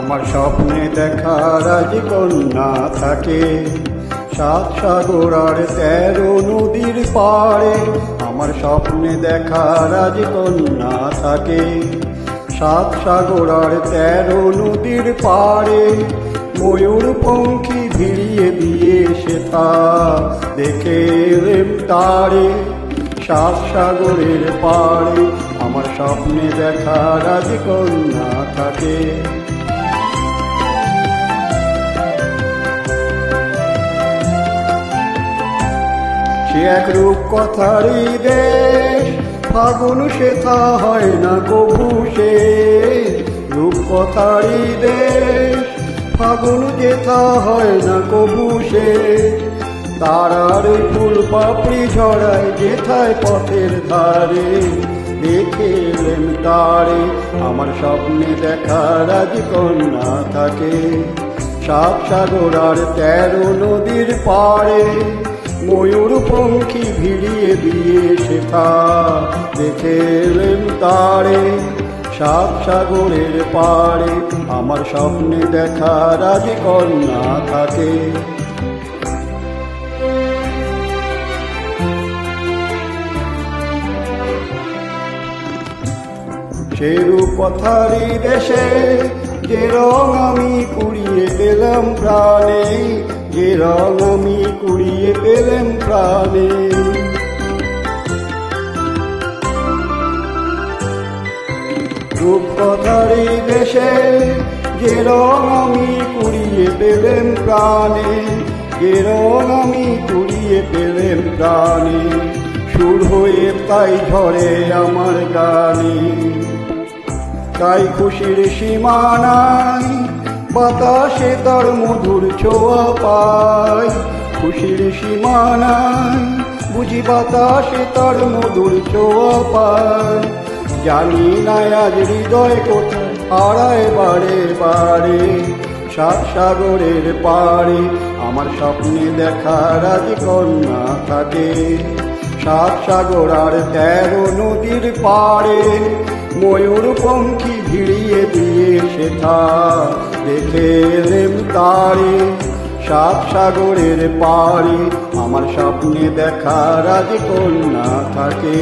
আমার স্বপ্নে দেখা রাজকন্যা থাকে 7 সাগর আর 13 নদীর পাড়ে। আমার স্বপ্নে দেখা রাজকন্যা থাকে 7 সাগর আর 13 নদীর পাড়ে। ময়ূর পঙ্খী ভিড়িয়ে দিয়ে সে তা দেখে এলেম তারে 7 সাগরের পাড়ে। আমার স্বপ্নে দেখা রাজকন্যা থাকে। সে এক রূপকথারই দেশ, ফাগুন সেথা হয় না কভু সে। রূপকথারই দেশ, ফাগুন যেথা হয় না কভু সে। তারার ফুল পাপড়ি ঝরায় যেথায় পথের ধারে, দেখে এলেম তারে। আমার স্বপ্নে দেখা রাজকন্যা থাকে 7 সাগর আর 13 নদীর পাড়ে। ময়ূর পঙ্খী ভিড়িয়ে দিয়ে সেথা দেখে এলেম তারে 7 সাগরের পাড়ে। আমার স্বপ্নে দেখা রাজকন্যা থাকে। সে রূপকথারই দেশে যে রং আমি কুড়িয়ে পেলাম প্রাণে, যে রং আমি কুড়িয়ে পেলাম প্রাণে। রূপকথারই দেশে যে রং আমি কুড়িয়ে পেলাম প্রাণে, যে রং আমি কুড়িয়ে পেলাম প্রাণে। সুর হয়ে তাই ঝরে আমার গানে, তাই খুশির সীমা নাই, বাতাসে তার মধুর ছোঁয়া পাই। খুশির সীমা নাই, বুঝি বাতাসে তার মধুর ছোঁয়া পাই। জানি না আজ হৃদয় কোথায় হারায় বারে বারে 7 সাগরের পাড়ে। আমার স্বপ্নে দেখা রাজকন্যা থাকে 7 সাগর আর 13 নদীর পাড়ে। ময়ূর পঙ্খী ভিড়িয়ে দিয়ে সেথা দেখে এলেম তারে 7 সাগরের পাড়ে। আমার স্বপ্নে দেখা রাজকন্যা থাকে।